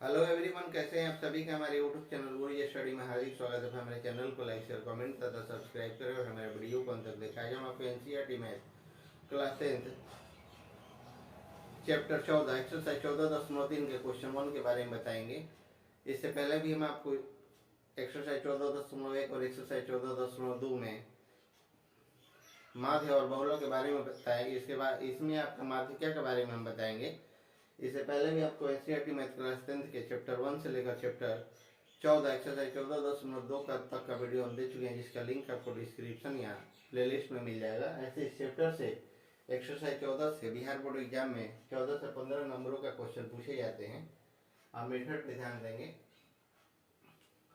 Hello everyone, कैसे हैं आप सभी का हमारे यूट्यूब चैनल गुरु स्टडी में हार्दिक स्वागत है। हमारे चैनल को लाइक शेयर कमेंट तथा सब्सक्राइब करें और हमारे वीडियो को अंत तक देखा है। हम आपको NCERT math class 10 chapter 14 exercise 14.3 के क्वेश्चन 1 के बारे में बताएंगे। इससे पहले भी हम आपको एक्सरसाइज 14.1 और एक्सरसाइज 14.2 में माध्य और बहुलक के बारे में बताएंगे। इसके बाद इसमें आपका माध्यिका के बारे में हम बताएंगे। इससे पहले भी आपको एनसीईआरटी मैथ क्लास 10 के चैप्टर 1 से लेकर चैप्टर 14 एक्सरसाइज 14.2 तक का वीडियो हम दे चुके हैं, जिसका लिंक आपको डिस्क्रिप्शन या प्लेलिस्ट में मिल जाएगा। ऐसे इस चैप्टर से एक्सरसाइज 14 से बिहार बोर्ड एग्जाम में 14 से 15 नंबरों का क्वेश्चन पूछे जाते हैं। आप मेथड पे ध्यान देंगे।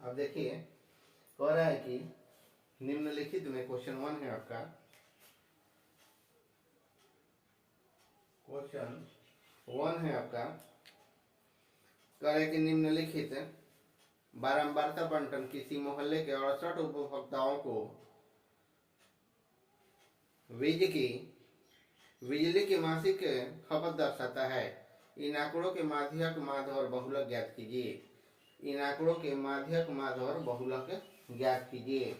अब देखिए, कह रहा है कि निम्नलिखित में क्वेश्चन 1 है आपका। क्वेश्चन 1 है आपका, करे कि निम्नलिखित बारंबारता बंटन किसी मोहल्ले के 68 उपभोक्ताओं को बिजली की मासिक खपत दर्शाता है। इन आंकड़ों के माध्यक, माध्य और बहुलक ज्ञात कीजिए। इन आंकड़ों के माध्यक, माध्य और बहुलक ज्ञात कीजिए।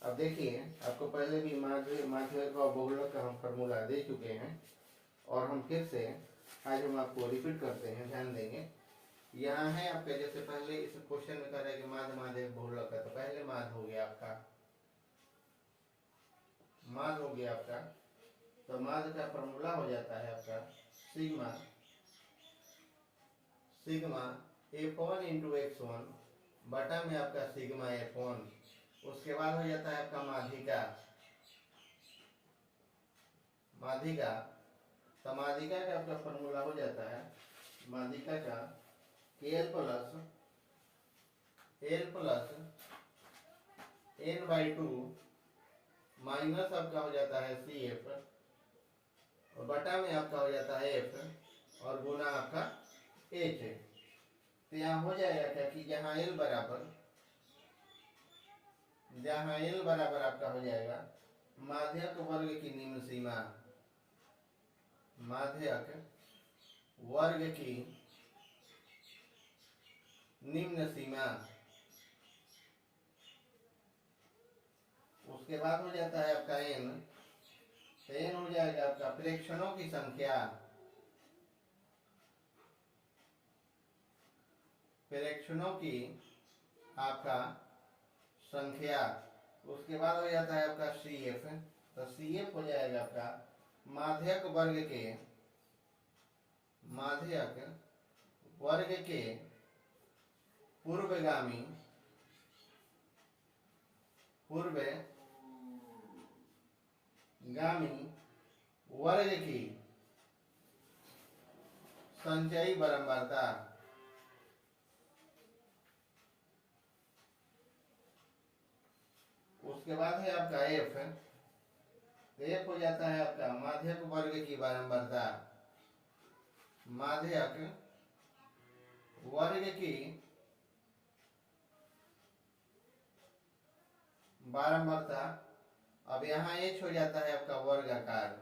अब देखिए, आपको पहले भी माध्यक और बहुलक का हम फॉर्मूला दे चुके हैं और हम फिर से आज हम आपको रिपीट करते हैं, ध्यान देंगे। यहाँ है आपका, जैसे पहले इस क्वेश्चन में कह रहा है कि माध्य माध्य बहुलक का, तो पहले माध्य हो गया आपका, माध्य हो गया आपका। तो माध्य का फॉर्मूला हो जाता है आपका सिग्मा F1 इंटू x1 बटा में आपका सिग्मा F1। उसके बाद हो जाता है आपका माध्यिका। तो माध्यिका का आपका फॉर्मूला हो जाता है, माध्यिका का L प्लस n/2 माइनस आपका हो जाता है CF और बटा में आपका हो जाता है F और गुना आपका H। तो यहाँ हो जाएगा क्या कि जहाँ L बराबर आपका हो जाएगा माध्यक वर्ग की निम्न सीमा, माध्यक वर्ग की निम्न सीमा। उसके बाद हो जाता है आपका n, तो n हो जाएगा आपका प्रेक्षणों की संख्या, प्रेक्षणों की आपका संख्या। उसके बाद हो जाता है आपका CF, तो CF हो जाएगा आपका माध्यक वर्ग के पूर्वगामी वर्ग की संचयी बारंबारता। उसके बाद है आपका F हो जाता है आपका माध्यक वर्ग की बारंबारता, माध्यक वर्ग की बारंबारता। अब यहाँ H हो जाता है आपका वर्गाकार,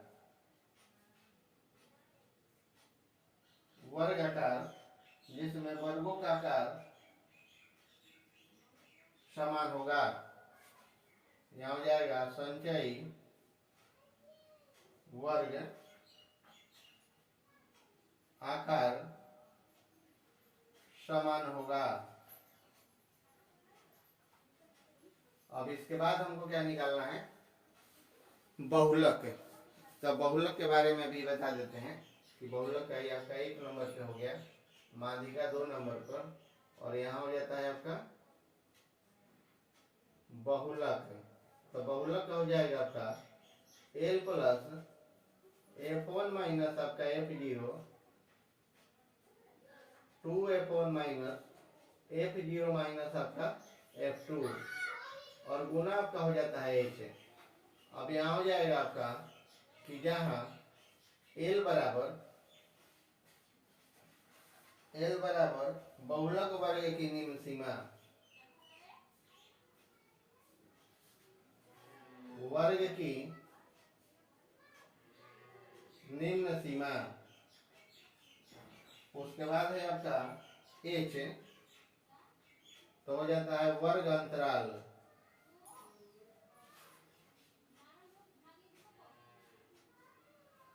जिसमें वर्गों का आकार समान होगा। यहाँ हो जाएगा संचयी वर्ग आकार समान होगा। अब इसके बाद हमको क्या निकालना है, बहुलक। तो बहुलक के बारे में भी बता देते हैं कि बहुलक का आपका 1 नंबर पे हो गया, माध्यिका 2 नंबर पर, और यहाँ हो जाता है आपका बहुलक। तो बहुलक का हो जाएगा आपका L प्लस F1 माइनस आपका F0 2F1 minus F0 minus आपका F2 और गुना आपका हो जाता है H। अब यहाँ हो जाएगा आपका कि जहाँ L बराबर बहुलक वर्ग की निम्न सीमा, वर्ग की निम्न सीमा। उसके बाद है आपका एच, तो हो जाता है वर्ग अंतराल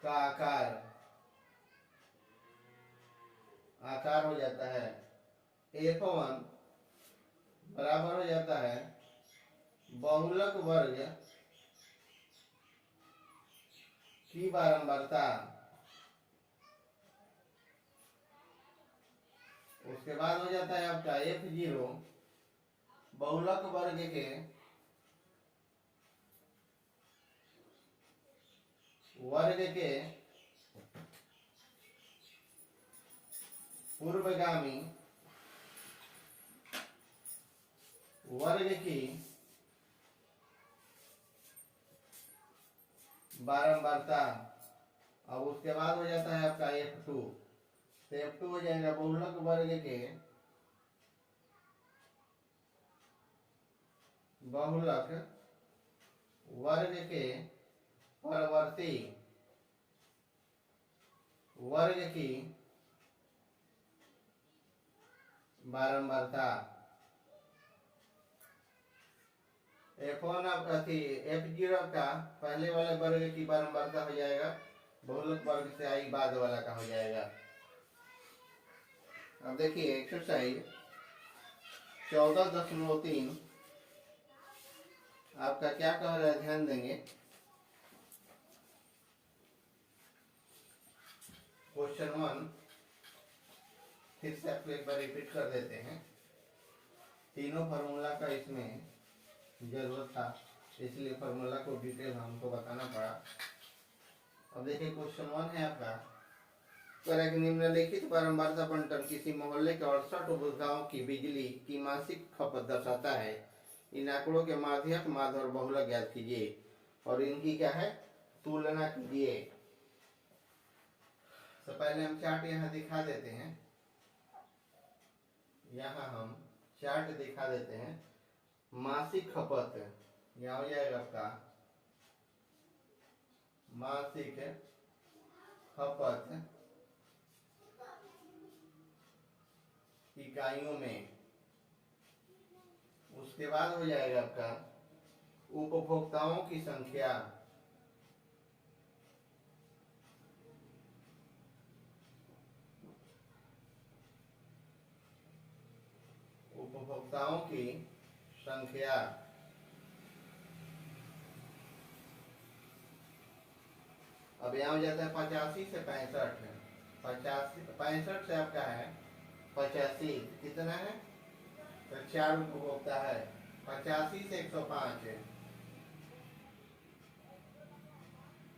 का आकार, आकार हो जाता है F1 बराबर हो जाता है बहुलक वर्ग की बारंबारता। उसके बाद हो जाता है आपका F0 बहुलक वर्ग के पूर्वगामी वर्ग की बारंबारता। अब उसके बाद हो जाता है आपका F2, तो F2 हो जाएगा बहुलक वर्ग के परवर्ती वर्ग की बारंबारता। F1 F0 का पहले वाले वर्ग की बारंबारता हो जाएगा, बहुलक वर्ग से आई बाद वाला का हो जाएगा। अब देखिए एक्सरसाइज 14.3 आपका क्या कह रहा है, ध्यान देंगे। क्वेश्चन 1 फिर से आपको एक बार रिपीट कर देते हैं। तीनों फार्मूला का इसमें जरूरत था, इसलिए फार्मूला को डिटेल हमको बताना पड़ा। अब देखिए क्वेश्चन 1 है आपका, एक निम्नलिखित बारंबारता बंटन किसी मोहल्ले के 68 उपभोक्ताओं की बिजली की मासिक खपत दर्शाता है। इन आंकड़ों के माध्यक, माध्य और बहुलक ज्ञात कीजिए और इनकी क्या है, तुलना कीजिए। तो पहले हम चार्ट यहाँ दिखा देते हैं, यहाँ हम चार्ट दिखा देते हैं। मासिक खपत यहाँ हो जाएगा आपका मासिक खपत इकाइयों में। उसके बाद हो जाएगा आपका उपभोक्ताओं की संख्या, उपभोक्ताओं की संख्या। अब यहाँ हो जाता है 85 से 65, 65 से आपका है 85, कितना है, तो 4 उपभोक्ता है। 85 से 105,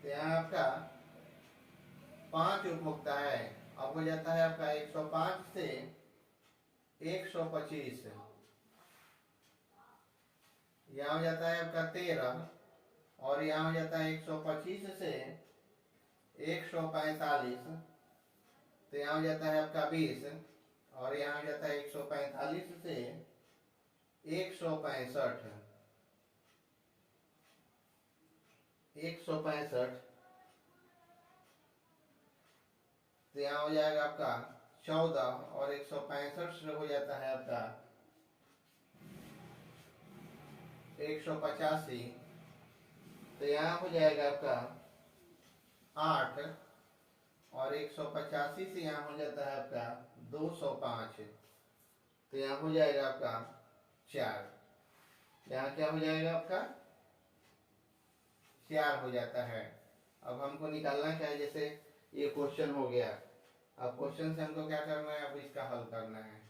तो यहाँ आपका 5 उपभोक्ता है। अब हो जाता है आपका 105 से 125, यहाँ हो जाता है आपका 13, और यहाँ हो जाता है 125 से 145, तो यहाँ हो जाता है आपका 20, और यहाँ हो जाता है 145 से 165, 165, तो यहाँ हो जाएगा आपका 14, और 165 से हो जाता है आपका 185, तो यहाँ हो जाएगा आपका 8, और 185 से यहाँ हो जाता है आपका 205, तो यहाँ हो जाएगा आपका 4। यहाँ क्या हो जाएगा आपका 4 हो जाता है। अब हमको निकालना क्या है, जैसे ये क्वेश्चन हो गया, अब क्वेश्चन से हमको क्या करना है, अब इसका हल करना है।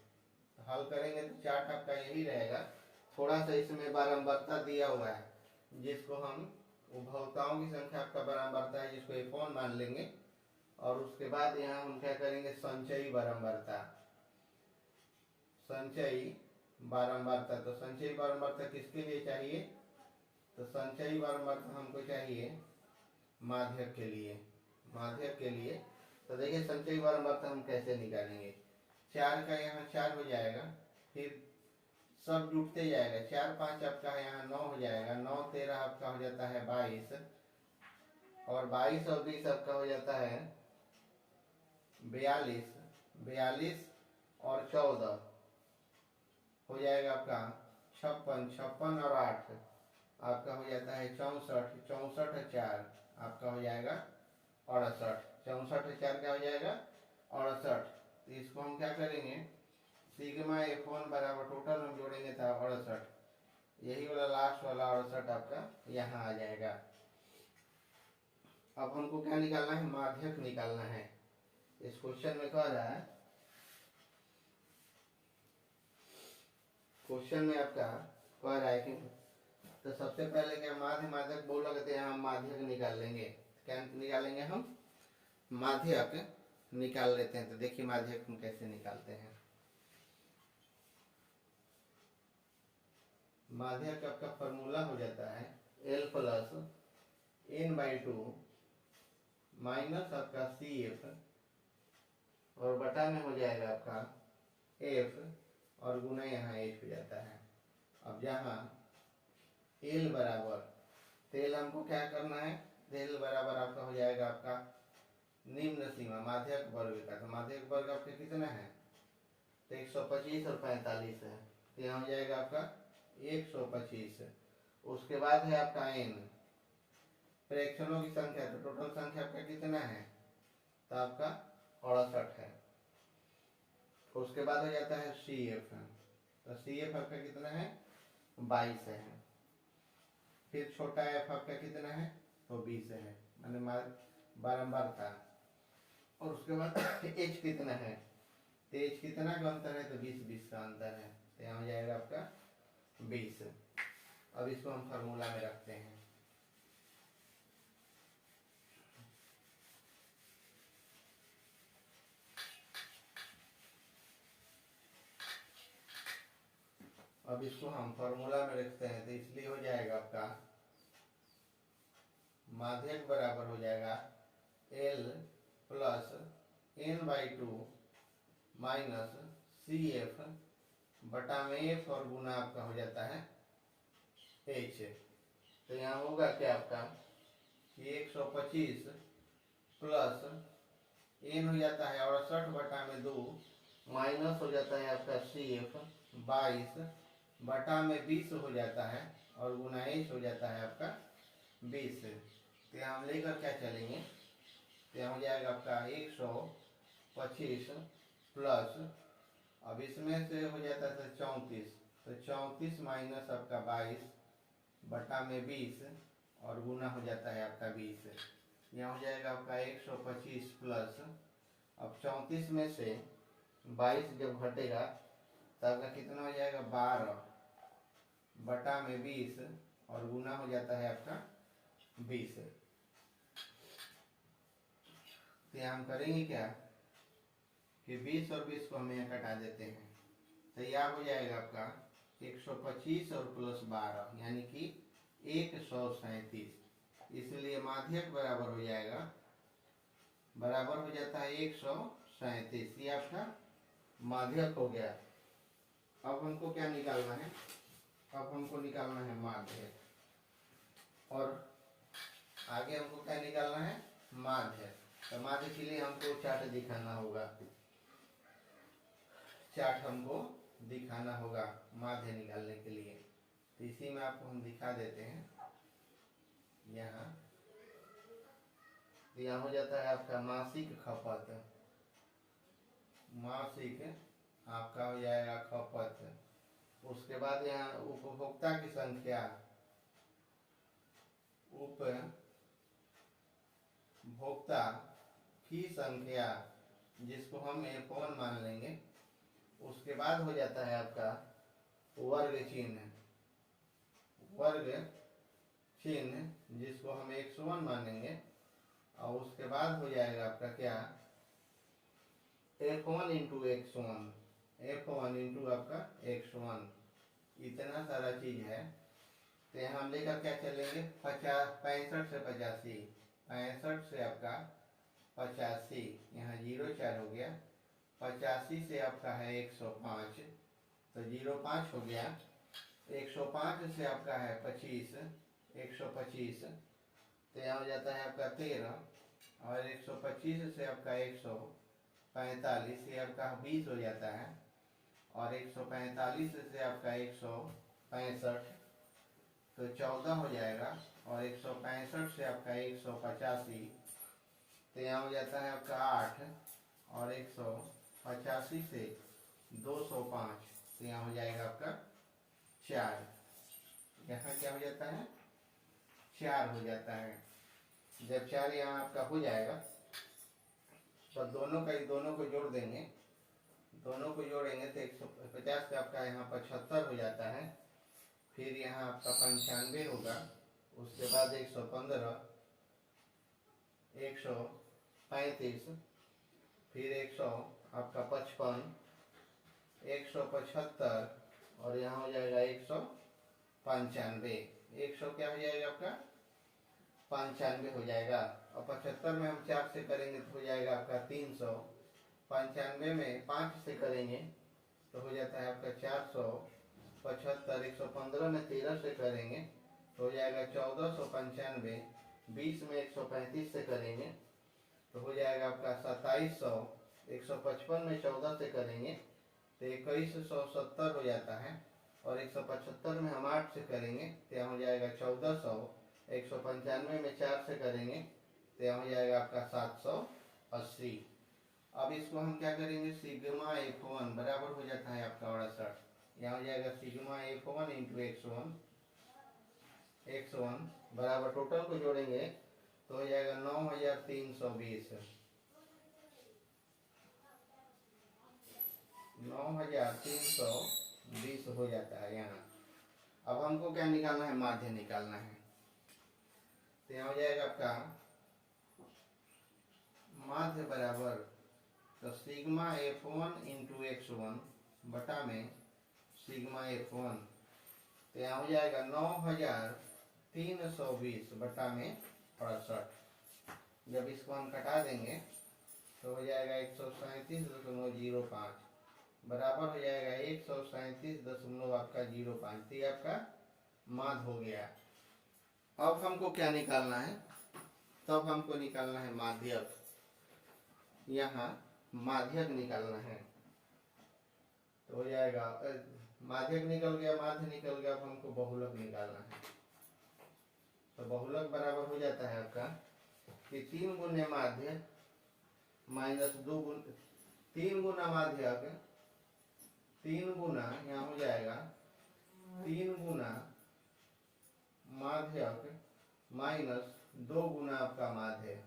तो हल करेंगे तो चार्ट आपका यही रहेगा। थोड़ा सा इसमें बारंबारता दिया हुआ है, जिसको हम उपभोक्ताओं की संख्या आपका बारंबारता है, जिसको F1 मान लेंगे। और उसके बाद यहाँ हम क्या करेंगे, संचयी बारंबारता, संचयी बारंबारता। तो संचयी बारंबारता किसके लिए चाहिए, तो संचयी बारंबारता हमको चाहिए माध्यक के लिए, माध्यक के लिए। तो देखिए संचयी बारंबारता हम कैसे निकालेंगे। 4 का यहाँ 4 हो जाएगा, फिर सब जुटते जाएगा, 4 5 आपका यहाँ 9 हो जाएगा, 9 13 आपका हो जाता है 22, और 22 और 20 आपका हो जाता है 42, 42 और 14 हो जाएगा आपका 56, 56 और 8 आपका हो जाता है 64, 64 और 4 आपका हो जाएगा 68, 64 और 4 क्या हो जाएगा 68। तो इसको हम क्या करेंगे, सिग्मा F1 बराबर टोटल हम जोड़ेंगे था 68, यही वाला लास्ट वाला 68 आपका यहाँ आ जाएगा। अब हमको क्या निकालना है, माध्यक निकालना है। इस क्वेश्चन में कह रहा है, क्वेश्चन में आपका कह रहा है कि तो सबसे पहले क्या माध्य माध्यक बोल लगते हैं, हम माध्यक निकाल लेंगे। क्या निकालेंगे, हम माध्यक निकाल लेते हैं। तो देखिए माध्यक हम कैसे निकालते हैं। माध्यक आपका फॉर्मूला हो जाता है L प्लस n/2 माइनस आपका CF और बटा में हो जाएगा आपका F और गुना यहाँ H हो जाता है। अब जहाँ L बराबर, तेल हमको क्या करना है, तेल बराबर आपका हो जाएगा आपका निम्न सीमा माध्यक वर्ग का। तो माध्यक वर्ग आपका कितना है, तो 125 और 45 है। तो यहाँ हो जाएगा आपका 125। उसके बाद है आपका n, फ्रैक्शनों की संख्या, तो टोटल संख्या आपका कितना है, तो आपका 68 है। उसके बाद हो जाता है CF, तो CF आपका कितना है 22 है। फिर छोटा f आपका कितना है, तो 20 है, मैंने बारंबार था। और उसके बाद h कितना है, तो h कितना का अंतर है, तो 20 का अंतर है। तो यहाँ हो जाएगा आपका 20। अब इसको हम फार्मूला में रखते हैं। अब इसको हम फार्मूला में रखते हैं, तो इसलिए हो जाएगा आपका माध्यक बराबर हो जाएगा L plus n/2 minus CF बटा में F और गुना आपका हो जाता है H। तो यहाँ होगा क्या आपका 125 प्लस n हो जाता है 68 बटा में 2 माइनस हो जाता है आपका CF 22 बटा में 20 हो जाता है और गुना H हो जाता है आपका 20। तो यहाँ हम लेकर क्या चलेंगे, तो यहाँ हो जाएगा आपका 125 प्लस, अब इसमें से हो जाता है 34, तो 34 माइनस आपका 22 बटा में 20 और गुना हो जाता है आपका 20। यहाँ हो जाएगा आपका 125 प्लस, अब 34 में से 22 जब घटेगा तो आपका कितना हो जाएगा 12 बटा में 20 और गुना हो जाता है आपका 20। तो यहाँ हम करेंगे क्या कि 20 और 20 को हम यहाँ कटा देते हैं। तो यह हो जाएगा आपका 125 और प्लस 12 यानी कि 137। इसलिए माध्यक बराबर हो जाएगा, बराबर हो जाता है 137। ये आपका माध्यक हो गया। अब हमको क्या निकालना है, अब हमको निकालना है माध्यक, और आगे हमको क्या निकालना है माध्यक। तो माध्यक के लिए हमको चार्ट दिखाना होगा, चार्ट हमको दिखाना होगा माध्य निकालने के लिए। तो इसी में आपको हम दिखा देते हैं। यहाँ यहाँ हो जाता है आपका मासिक खपत, मासिक आपका हो जाएगा खपत। उसके बाद यहाँ उपभोक्ता की संख्या, उपभोक्ता की संख्या जिसको हम F1 मान लेंगे। उसके बाद हो जाता है आपका वर्ग चिन्ह, वर्ग चिन्ह जिसको हम 101 मानेंगे। और उसके बाद हो जाएगा आपका क्या F1 into x1, F1 into आपका x1। इतना सारा चीज है। तो यहाँ हम लेकर क्या चलेंगे 65 से 85, 65 से आपका 85, यहाँ 0 4 हो गया। 85 से आपका है 105, तो 05 हो गया। 105 से आपका है 25, 125, तो यहाँ हो जाता है आपका 13। और 125 से आपका 100, 45 ये आपका 20 हो जाता है, और 145 से आपका 165 तो 14 हो जाएगा, और 165 से आपका 185 तो यहाँ हो जाता है आपका 8, और 185 से 205 तो यहाँ हो जाएगा आपका 4। यहाँ क्या हो जाता है, 4 हो जाता है। जब 4 यहाँ आपका हो जाएगा तो दोनों को जोड़ देंगे, दोनों को जोड़ेंगे तो 150 का आपका यहाँ 75 हो जाता है। फिर यहाँ आपका 95 होगा, उसके बाद 115, 135, फिर 100 आपका 55, 175, और यहाँ हो जाएगा 195। 100 क्या हो जाएगा आपका 95 हो जाएगा, और 75 में हम 4 से करेंगे तो हो जाएगा आपका 300। 95 में 5 से करेंगे तो हो जाता है आपका 475। 115 में 13 से करेंगे तो हो जाएगा 1495। 20 में 135 से करेंगे तो हो जाएगा आपका 2700। 155 में 14 से करेंगे तो 2170 हो जाता है, और 175 में हम 8 से करेंगे तो यहाँ हो जाएगा 1400। 195 में 4 से करेंगे तो यहाँ हो जाएगा आपका 780। अब इसको हम क्या करेंगे, सिग्मा F1 बराबर हो जाता है आपका 68। यहाँ हो जाएगा सिग्मा F1 इंटू x1 बराबर, टोटल को जोड़ेंगे तो हो जाएगा 9320। 9320 हो जाता है यहाँ। अब हमको क्या निकालना है, माध्य निकालना है। तो यहाँ हो जाएगा आपका माध्य बराबर, तो सिग्मा F1 इंटू x1 बटा में सिग्मा F1, तो यहाँ हो जाएगा 9320 बटा में 68। जब इसको हम कटा देंगे तो हो जाएगा 137.05 बराबर हो जाएगा 137 आपका 05। ये आपका माध्य हो गया। अब हमको क्या निकालना है, तब हमको निकालना है माध्यक। यहाँ माध्यक निकालना है तो हो जाएगा, माध्यक निकल गया, माध्य निकल गया। अब हमको बहुलक निकालना है, तो बहुलक बराबर हो जाता है आपका कि 3 गुने माध्य माइनस 2 गुण 3 गुना माध्यक, 3 गुना यहाँ हो जाएगा 3 गुना माध्यक माइनस 2 गुना आपका माध्य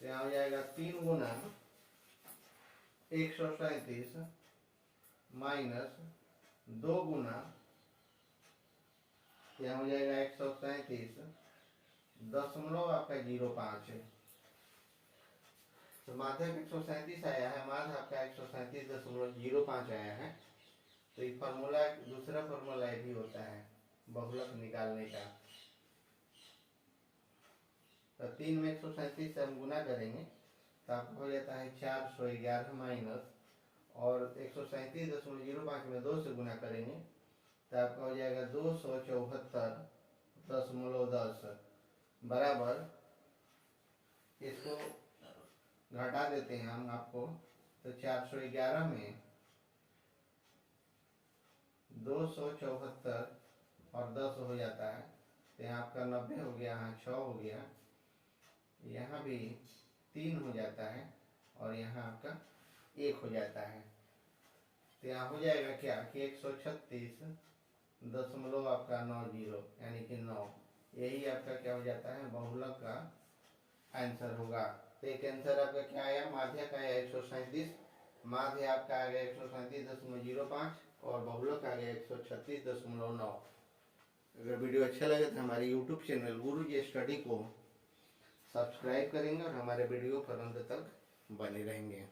तो यहाँ हो जाएगा 3 गुना 137 माइनस 2 गुना यहाँ हो जाएगा 137.05 आपका 05 है। तो माध्यक 137 आया है, माध्य आपका 137.05 आया है। तो ये फॉर्मूला, दूसरा फॉर्मूला ये भी होता है बहुलक निकालने का। तो 3 में 137 से हम गुना करेंगे तो आपको हो जाता है 411 माइनस, और 137.05 में 2 से गुना करेंगे तो आपका हो जाएगा 274.10 बराबर, इसको घटा देते हैं हम आपको, तो 411 में 274 और 10 हो जाता है, तो यहाँ आपका 90 हो गया, यहाँ 6 हो गया, यहाँ भी 3 हो जाता है, और यहाँ आपका 1 हो जाता है। तो यहाँ हो जाएगा क्या कि 136 आपका 90 यानी कि 9, यही आपका क्या हो जाता है बहुलक का आंसर होगा। तो एक आंसर आपका क्या आया, माध्य का आया 137, माध्य आपका आ गया 137.05, और बहुलक आ गया 136.9। अगर वीडियो अच्छा लगे तो हमारे यूट्यूब चैनल गुरुजी स्टडी को सब्सक्राइब करेंगे और हमारे वीडियो पर अंत तक बने रहेंगे।